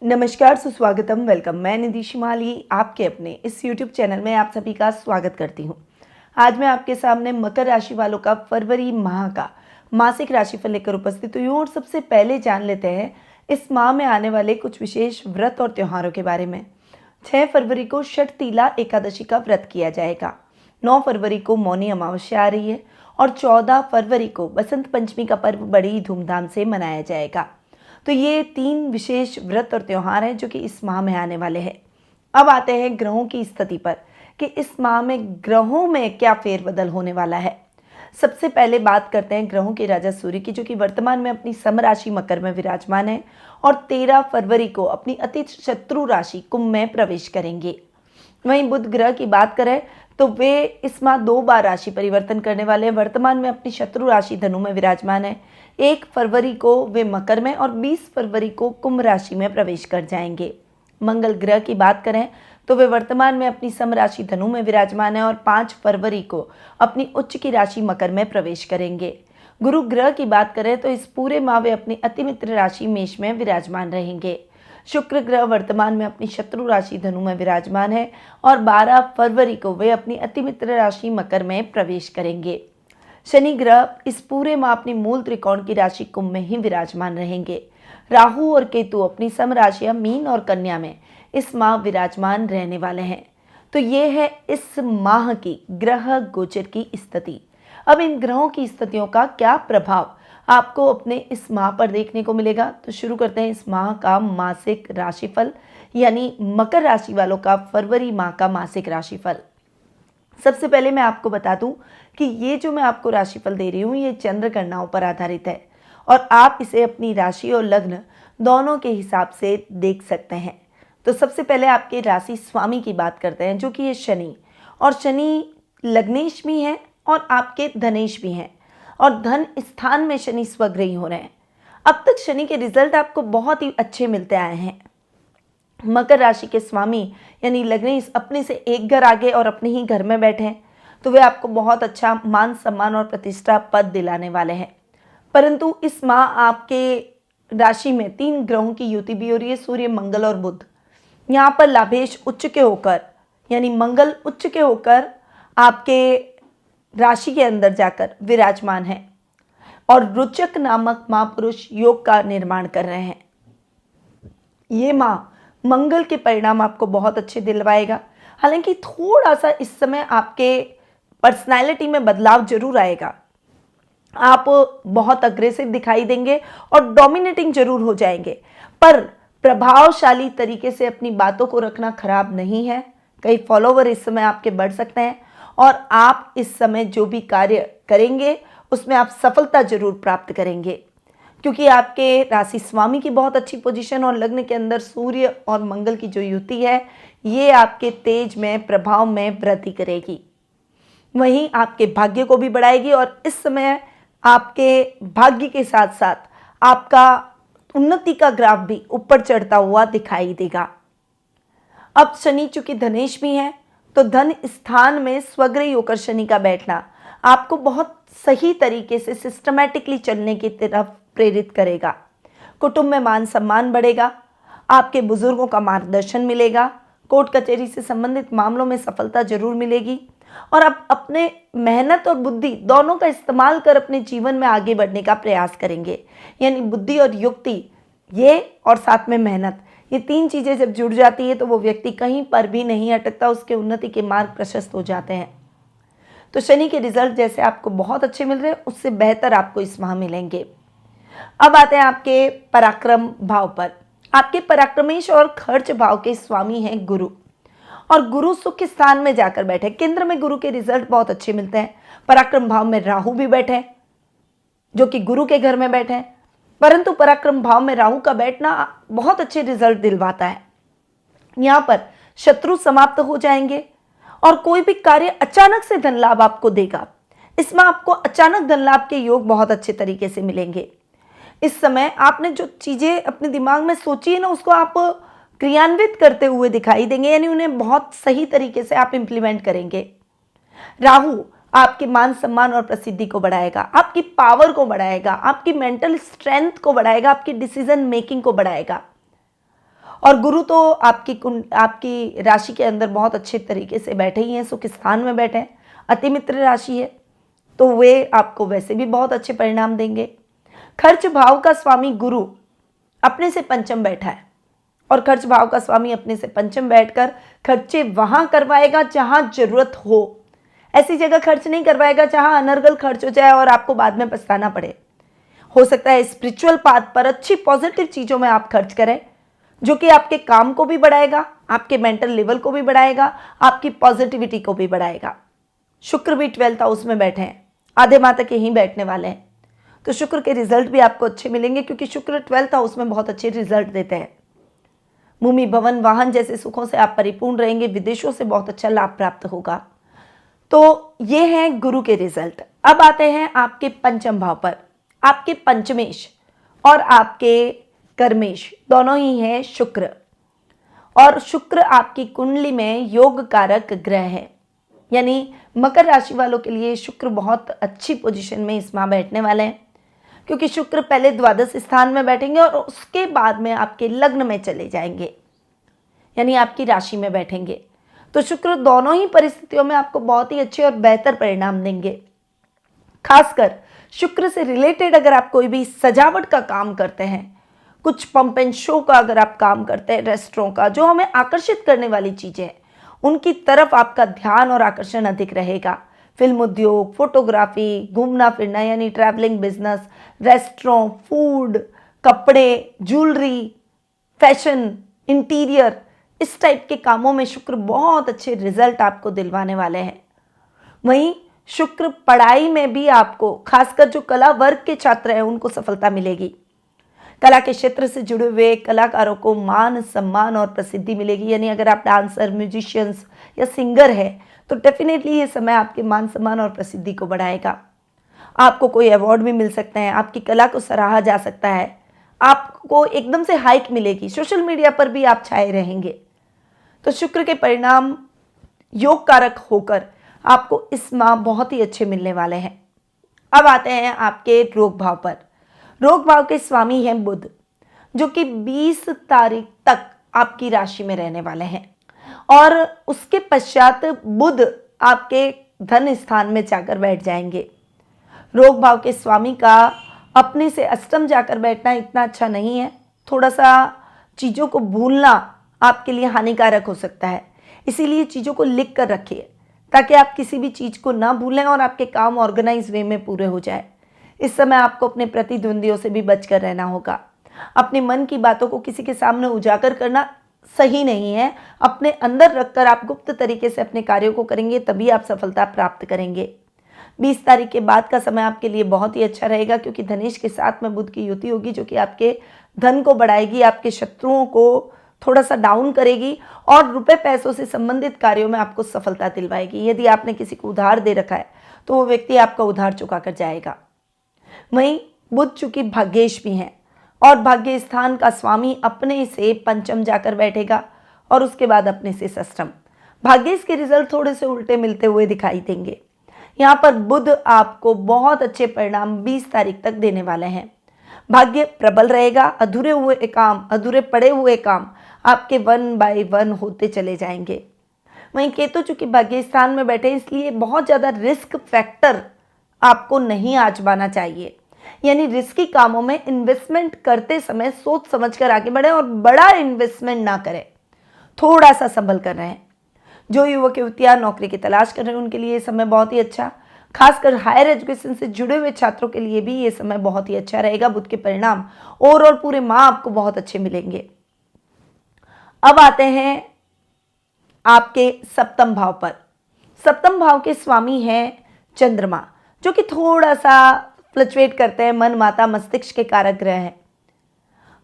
नमस्कार, सुस्वागतम, वेलकम। मैं निधि शिमाली आपके अपने इस YouTube चैनल में आप सभी का स्वागत करती हूँ। आज मैं आपके सामने मकर राशि वालों का फरवरी माह का मासिक राशिफल लेकर उपस्थित हुई हूँ और सबसे पहले जान लेते हैं इस माह में आने वाले कुछ विशेष व्रत और त्योहारों के बारे में। 6 फरवरी को षटतिला एकादशी का व्रत किया जाएगा। 9 फरवरी को मौनी अमावस्या आ रही है और 14 फरवरी को बसंत पंचमी का पर्व बड़ी धूमधाम से मनाया जाएगा। तो ये 3 विशेष व्रत और त्योहार हैं जो कि इस माह में आने वाले हैं। अब आते हैं ग्रहों की स्थिति पर कि इस माह में ग्रहों में क्या फेरबदल होने वाला है। सबसे पहले बात करते हैं ग्रहों के राजा सूर्य की, जो कि वर्तमान में अपनी समराशि मकर में विराजमान है और 13 फरवरी को अपनी अति शत्रु राशि कुंभ में प्रवेश करेंगे। वहीं बुध ग्रह की बात करें तो वे इस माह 2 बार राशि परिवर्तन करने वाले हैं। वर्तमान में अपनी शत्रु राशि धनु में विराजमान है। 1 फरवरी को वे मकर में और 20 फरवरी को कुंभ राशि में प्रवेश कर जाएंगे। मंगल ग्रह की बात करें तो वे वर्तमान में अपनी सम राशि धनु में विराजमान है और 5 फरवरी को अपनी उच्च की राशि मकर में प्रवेश करेंगे। गुरु ग्रह की बात करें तो इस पूरे माह वे अपनी अति मित्र राशि मेष में विराजमान रहेंगे। शुक्र ग्रह वर्तमान में अपनी शत्रु राशि धनु में विराजमान है और 12 फरवरी को वे अपनी अति मित्र राशि मकर में प्रवेश करेंगे। शनि ग्रह इस पूरे माह अपनी मूल त्रिकोण की राशि कुंभ में ही विराजमान रहेंगे। राहु और केतु अपनी सम राशियां मीन और कन्या में इस माह विराजमान रहने वाले हैं। तो ये है इस माह की ग्रह गोचर की स्थिति। अब इन ग्रहों की स्थितियों का क्या प्रभाव आपको अपने इस माह पर देखने को मिलेगा, तो शुरू करते हैं इस माह का मासिक राशिफल, यानी मकर राशि वालों का फरवरी माह का मासिक राशिफल। सबसे पहले मैं आपको बता दूं कि ये जो मैं आपको राशिफल दे रही हूँ ये चंद्र गणनाओं पर आधारित है और आप इसे अपनी राशि और लग्न दोनों के हिसाब से देख सकते हैं। तो सबसे पहले आपके राशि स्वामी की बात करते हैं, जो कि ये शनि, और शनि लग्नेश भी हैं और आपके धनेश भी हैं और धन स्थान में शनि स्वग्रही हो रहे हैं। अब तक शनि के रिजल्ट आपको बहुत ही अच्छे मिलते आए हैं। मकर राशि के स्वामी यानी लग्नेश अपने से एक घर आगे और अपने ही घर में बैठे हैं, तो वे आपको बहुत अच्छा मान सम्मान और प्रतिष्ठा पद दिलाने वाले हैं। परंतु इस माह आपके राशि में 3 ग्रहों की युति भी हो रही है, सूर्य, मंगल और बुध। यहाँ पर लाभेश उच्च के होकर यानी मंगल उच्च के होकर आपके राशि के अंदर जाकर विराजमान है और रुचक नामक महापुरुष योग का निर्माण कर रहे हैं। ये माह मंगल के परिणाम आपको बहुत अच्छे दिलवाएगा। हालांकि थोड़ा सा इस समय आपके पर्सनालिटी में बदलाव जरूर आएगा। आप बहुत अग्रेसिव दिखाई देंगे और डोमिनेटिंग जरूर हो जाएंगे, पर प्रभावशाली तरीके से अपनी बातों को रखना खराब नहीं है। कई फॉलोवर इस समय आपके बढ़ सकते हैं और आप इस समय जो भी कार्य करेंगे उसमें आप सफलता जरूर प्राप्त करेंगे, क्योंकि आपके राशि स्वामी की बहुत अच्छी पोजीशन और लग्न के अंदर सूर्य और मंगल की जो युति है ये आपके तेज में, प्रभाव में वृद्धि करेगी। वहीं आपके भाग्य को भी बढ़ाएगी और इस समय आपके भाग्य के साथ साथ आपका उन्नति का ग्राफ भी ऊपर चढ़ता हुआ दिखाई देगा। अब शनि चूंकि धनेश भी है तो धन स्थान में स्वग्रही होकर शनि का बैठना आपको बहुत सही तरीके से सिस्टमैटिकली चलने की तरफ प्रेरित करेगा। कुटुंब में मान सम्मान बढ़ेगा, आपके बुजुर्गों का मार्गदर्शन मिलेगा, कोर्ट कचहरी से संबंधित मामलों में सफलता जरूर मिलेगी और आप अपने मेहनत और बुद्धि दोनों का इस्तेमाल कर अपने जीवन में आगे बढ़ने का प्रयास करेंगे। यानी बुद्धि और युक्ति ये और साथ में मेहनत, ये 3 चीज़ें जब जुड़ जाती है तो वो व्यक्ति कहीं पर भी नहीं अटकता, उसके उन्नति के मार्ग प्रशस्त हो जाते हैं। तो शनि के रिजल्ट जैसे आपको बहुत अच्छे मिल रहे हैं उससे बेहतर आपको इस माह मिलेंगे। अब आते हैं आपके पराक्रम भाव पर। आपके पराक्रमेश और खर्च भाव के स्वामी हैं गुरु, और गुरु सुख के स्थान में जाकर बैठे। केंद्र में गुरु के रिजल्ट बहुत अच्छे मिलते हैं। पराक्रम भाव में राहु भी बैठे हैं जो कि गुरु के घर में बैठे हैं, परंतु पराक्रम भाव में राहु का बैठना बहुत अच्छे रिजल्ट दिलवाता है। यहाँ पर शत्रु समाप्त हो जाएंगे और कोई भी कार्य अचानक से धन लाभ आपको देगा। इसमें आपको अचानक धन लाभ के योग बहुत अच्छे तरीके से मिलेंगे। इस समय आपने जो चीजें अपने दिमाग में सोची है ना उसको आप क्रियान्वित करते हुए दिखाई देंगे, यानी उन्हें बहुत सही तरीके से आप इंप्लीमेंट करेंगे। राहु आपके मान सम्मान और प्रसिद्धि को बढ़ाएगा, आपकी पावर को बढ़ाएगा, आपकी मेंटल स्ट्रेंथ को बढ़ाएगा, आपकी डिसीजन मेकिंग को बढ़ाएगा। और गुरु तो आपकी राशि के अंदर बहुत अच्छे तरीके से बैठे ही हैं, सुख स्थान में बैठे हैं, अति मित्र राशि है, तो वे आपको वैसे भी बहुत अच्छे परिणाम देंगे। खर्च भाव का स्वामी गुरु अपने से पंचम बैठा है, और खर्च भाव का स्वामी अपने से पंचम बैठकर खर्चे वहां करवाएगा जहां जरूरत हो। ऐसी जगह खर्च नहीं करवाएगा जहां अनर्गल खर्च हो जाए और आपको बाद में पछताना पड़े। हो सकता है स्पिरिचुअल पाथ पर अच्छी पॉजिटिव चीजों में आप खर्च करें, जो कि आपके काम को भी बढ़ाएगा, आपके मेंटल लेवल को भी बढ़ाएगा, आपकी पॉजिटिविटी को भी बढ़ाएगा। शुक्र भी 12th हाउस में बैठे हैं, आधे माह तक यहीं बैठने वाले हैं, तो शुक्र के रिजल्ट भी आपको अच्छे मिलेंगे, क्योंकि शुक्र 12th हाउस में बहुत अच्छे रिजल्ट देते हैं। भूमि, भवन, वाहन जैसे सुखों से आप परिपूर्ण रहेंगे, विदेशों से बहुत अच्छा लाभ प्राप्त होगा। तो ये हैं गुरु के रिजल्ट। अब आते हैं आपके पंचम भाव पर। आपके पंचमेश और आपके कर्मेश दोनों ही हैं शुक्र, और शुक्र आपकी कुंडली में योग कारक ग्रह है, यानी मकर राशि वालों के लिए शुक्र बहुत अच्छी पोजीशन में इस माह बैठने वाले हैं, क्योंकि शुक्र पहले द्वादश स्थान में बैठेंगे और उसके बाद में आपके लग्न में चले जाएंगे, यानी आपकी राशि में बैठेंगे। तो शुक्र दोनों ही परिस्थितियों में आपको बहुत ही अच्छे और बेहतर परिणाम देंगे। खासकर शुक्र से रिलेटेड अगर आप कोई भी सजावट का काम करते हैं, कुछ पंप एंड शो का अगर आप काम करते हैं, रेस्टोरेंट का, जो हमें आकर्षित करने वाली चीजें हैं, उनकी तरफ आपका ध्यान और आकर्षण अधिक रहेगा। फिल्म उद्योग, फोटोग्राफी, घूमना फिरना यानी ट्रैवलिंग बिजनेस, रेस्टोरेंट, फूड, कपड़े, ज्वेलरी, फैशन, इंटीरियर, इस टाइप के कामों में शुक्र बहुत अच्छे रिजल्ट आपको दिलवाने वाले हैं। वहीं शुक्र पढ़ाई में भी आपको, खासकर जो कला वर्ग के छात्र हैं, उनको सफलता मिलेगी। कला के क्षेत्र से जुड़े हुए कलाकारों को मान, सम्मान और प्रसिद्धि मिलेगी, यानी अगर आप डांसर, म्यूजिशियंस या सिंगर है तो डेफिनेटली ये समय आपके मान, सम्मान और प्रसिद्धि को बढ़ाएगा। आपको कोई अवार्ड भी मिल सकते हैं, आपकी कला को सराहा जा सकता है, आपको एकदम से हाइक मिलेगी, सोशल मीडिया पर भी आप छाए रहेंगे। तो शुक्र के परिणाम योग कारक होकर आपको इस माह बहुत ही अच्छे मिलने वाले हैं। अब आते हैं आपके रोग भाव पर। रोग भाव के स्वामी हैं बुध, जो कि 20 तारीख तक आपकी राशि में रहने वाले हैं, और उसके पश्चात बुध आपके धन स्थान में जाकर बैठ जाएंगे। रोग भाव के स्वामी का अपने से अष्टम जाकर बैठना इतना अच्छा नहीं है, थोड़ा सा चीज़ों को भूलना आपके लिए हानिकारक हो सकता है, इसीलिए चीज़ों को लिख कर रखिए ताकि आप किसी भी चीज़ को ना भूलें और आपके काम ऑर्गेनाइज वे में पूरे हो जाए। इस समय आपको अपने प्रतिद्वंदियों से भी बचकर रहना होगा। अपने मन की बातों को किसी के सामने उजागर करना सही नहीं है, अपने अंदर रखकर आप गुप्त तरीके से अपने कार्यों को करेंगे, तभी आप सफलता प्राप्त करेंगे। 20 तारीख के बाद का समय आपके लिए बहुत ही अच्छा रहेगा, क्योंकि धनेश के साथ में बुध की युति होगी, जो कि आपके धन को बढ़ाएगी, आपके शत्रुओं को थोड़ा सा डाउन करेगी और रुपए पैसों से संबंधित कार्यों में आपको सफलता दिलवाएगी। यदि आपने किसी को उधार दे रखा है तो वो व्यक्ति आपका उधार चुका कर जाएगा। वहीं बुध चूंकि भाग्येश भी हैं, और भाग्य स्थान का स्वामी अपने से पंचम जाकर बैठेगा और उसके बाद अपने से षष्ठम। भाग्येश के रिजल्ट थोड़े से उल्टे मिलते हुए दिखाई देंगे। यहाँ पर बुध आपको बहुत अच्छे परिणाम 20 तारीख तक देने वाले हैं। भाग्य प्रबल रहेगा, अधूरे हुए काम, अधूरे पड़े हुए काम आपके 1 बाय 1 होते चले जाएंगे। वहीं केतु चूंकि भाग्य स्थान में बैठे, इसलिए बहुत ज़्यादा रिस्क फैक्टर आपको नहीं आजमाना चाहिए, यानी रिस्की कामों में इन्वेस्टमेंट करते समय सोच समझकर आगे बढ़ें और बड़ा इन्वेस्टमेंट ना करें, थोड़ा सा संभल कर रहें। जो युवक युवतियाँ नौकरी की तलाश कर रहे हैं उनके लिए ये समय बहुत ही अच्छा, खासकर हायर एजुकेशन से जुड़े हुए छात्रों के लिए भी ये समय बहुत ही अच्छा रहेगा। बुध के परिणाम ओवरऑल पूरे माह आपको बहुत अच्छे मिलेंगे। अब आते हैं आपके सप्तम भाव पर। सप्तम भाव के स्वामी हैं चंद्रमा, जो कि थोड़ा सा फ्लक्चुएट करते हैं, मन, माता, मस्तिष्क के कारक ग्रह हैं।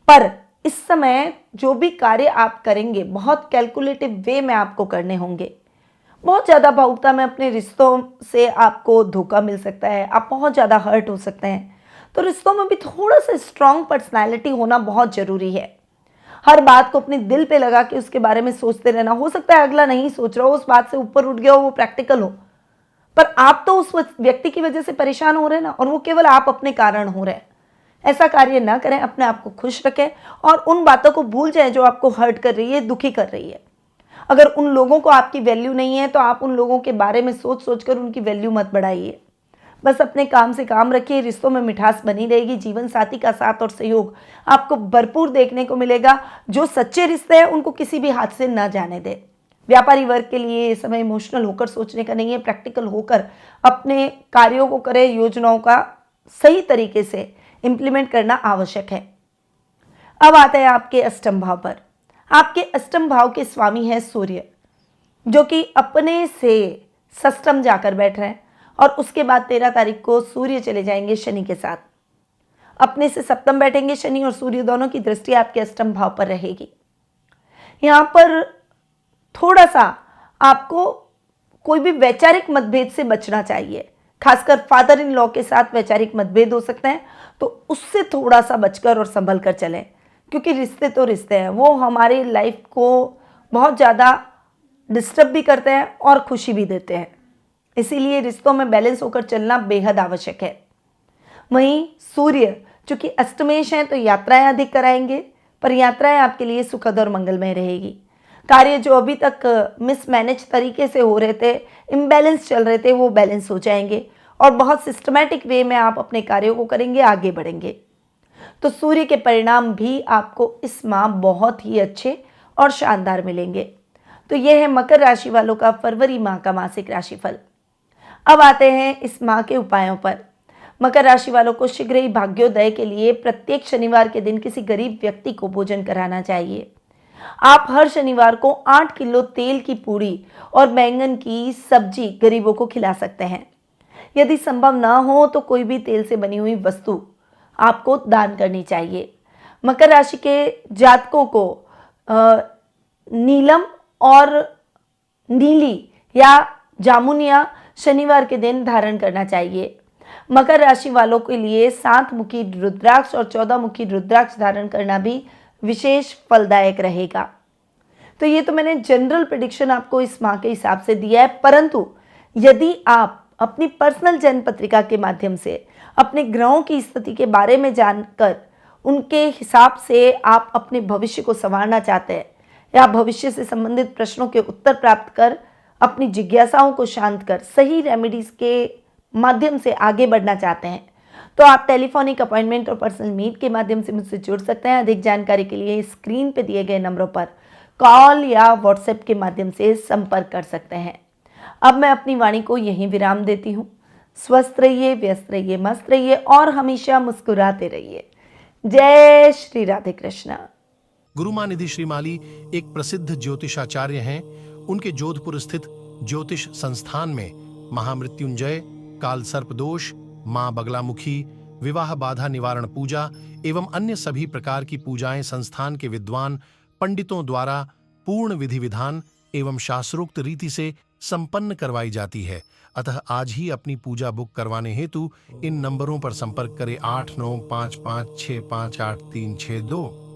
पर इस समय जो भी कार्य आप करेंगे बहुत कैलकुलेटिव वे में आपको करने होंगे। बहुत ज़्यादा भावुकता में अपने रिश्तों से आपको धोखा मिल सकता है, आप बहुत ज़्यादा हर्ट हो सकते हैं। तो रिश्तों में भी थोड़ा सा स्ट्रांग पर्सनालिटी होना बहुत ज़रूरी है। हर बात को अपने दिल पे लगा के उसके बारे में सोचते रहना, हो सकता है अगला नहीं सोच रहा हो, उस बात से ऊपर उठ गया हो, वो प्रैक्टिकल हो, पर आप तो उस व्यक्ति की वजह से परेशान हो रहे हैं ना, और वो केवल आप अपने कारण हो रहे हैं। ऐसा कार्य ना करें, अपने आप को खुश रखें और उन बातों को भूल जाएं जो आपको हर्ट कर रही है, दुखी कर रही है। अगर उन लोगों को आपकी वैल्यू नहीं है तो आप उन लोगों के बारे में सोच सोच कर उनकी वैल्यू मत बढ़ाइए। बस अपने काम से काम रखिए, रिश्तों में मिठास बनी रहेगी, जीवन साथी का साथ और सहयोग आपको भरपूर देखने को मिलेगा। जो सच्चे रिश्ते हैं उनको किसी भी हाथ से ना जाने दें। व्यापारी वर्ग के लिए ये समय इमोशनल होकर सोचने का नहीं है, प्रैक्टिकल होकर अपने कार्यों को करें, योजनाओं का सही तरीके से इम्प्लीमेंट करना आवश्यक है। अब आते हैं आपके अष्टम भाव पर। आपके अष्टम भाव के स्वामी है सूर्य, जो कि अपने से षष्टम जाकर बैठ रहे हैं और उसके बाद 13 तारीख को सूर्य चले जाएंगे शनि के साथ। अपने से सप्तम बैठेंगे शनि और सूर्य, दोनों की दृष्टि आपके अष्टम भाव पर रहेगी। यहाँ पर थोड़ा सा आपको कोई भी वैचारिक मतभेद से बचना चाहिए, खासकर फादर इन लॉ के साथ वैचारिक मतभेद हो सकते हैं, तो उससे थोड़ा सा बचकर और संभल कर चलें, क्योंकि रिश्ते तो रिश्ते हैं, वो हमारी लाइफ को बहुत ज़्यादा डिस्टर्ब भी करते हैं और खुशी भी देते हैं। इसीलिए रिश्तों में बैलेंस होकर चलना बेहद आवश्यक है। वहीं सूर्य चूंकि अष्टमेश हैं तो यात्राएं अधिक कराएंगे, पर यात्राएं आपके लिए सुखद और मंगलमय रहेगी। कार्य जो अभी तक मिसमैनेज तरीके से हो रहे थे, इम्बैलेंस चल रहे थे, वो बैलेंस हो जाएंगे और बहुत सिस्टमैटिक वे में आप अपने कार्यों को करेंगे, आगे बढ़ेंगे। तो सूर्य के परिणाम भी आपको इस माह बहुत ही अच्छे और शानदार मिलेंगे। तो यह है मकर राशि वालों का फरवरी माह का मासिक राशिफल। अब आते हैं इस माह के उपायों पर। मकर राशि वालों को शीघ्र ही भाग्योदय के लिए प्रत्येक शनिवार के दिन किसी गरीब व्यक्ति को भोजन कराना चाहिए। आप हर शनिवार को 8 किलो तेल की पूड़ी और बैंगन की सब्जी गरीबों को खिला सकते हैं। यदि संभव ना हो तो कोई भी तेल से बनी हुई वस्तु आपको दान करनी चाहिए। मकर राशि के जातकों को नीलम और नीली या जामुनिया शनिवार के दिन धारण करना चाहिए। मकर राशि वालों के लिए 7 मुखी रुद्राक्ष और 14 मुखी रुद्राक्ष धारण करना भी विशेष फलदायक रहेगा। तो ये तो मैंने जनरल प्रेडिक्शन आपको इस माह के हिसाब से दिया है, परंतु यदि आप अपनी पर्सनल जन्म पत्रिका के माध्यम से अपने ग्रहों की स्थिति के बारे में जानकर उनके हिसाब से आप अपने भविष्य को संवारना चाहते हैं या भविष्य से संबंधित प्रश्नों के उत्तर प्राप्त कर अपनी जिज्ञासाओं को शांत कर सही रेमेडीज के माध्यम से आगे बढ़ना चाहते हैं, तो आप टेलीफोनिक अपॉइंटमेंट और पर्सनल मीट के माध्यम से मुझसे जुड़ सकते हैं। अधिक जानकारी के लिए स्क्रीन पे दिए गए नंबरों पर कॉल या व्हाट्सएप के माध्यम से संपर्क कर सकते हैं। अब मैं अपनी वाणी को यहीं विराम देती हूँ। स्वस्थ रहिए, व्यस्त रहिए, मस्त रहिए और हमेशा मुस्कुराते रहिए। जय श्री राधे कृष्णा। गुरुमानिधि श्रीमाली एक प्रसिद्ध ज्योतिषाचार्य हैं। उनके जोधपुर स्थित ज्योतिष संस्थान में महामृत्युंजय, काल सर्प दोष, मां बगलामुखी, विवाह बाधा निवारण पूजा एवं अन्य सभी प्रकार की पूजाएं संस्थान के विद्वान पंडितों द्वारा पूर्ण विधि विधान एवं शास्त्रोक्त रीति से संपन्न करवाई जाती है। अतः आज ही अपनी पूजा बुक करवाने हेतु इन नंबरों पर संपर्क करें 8955658362।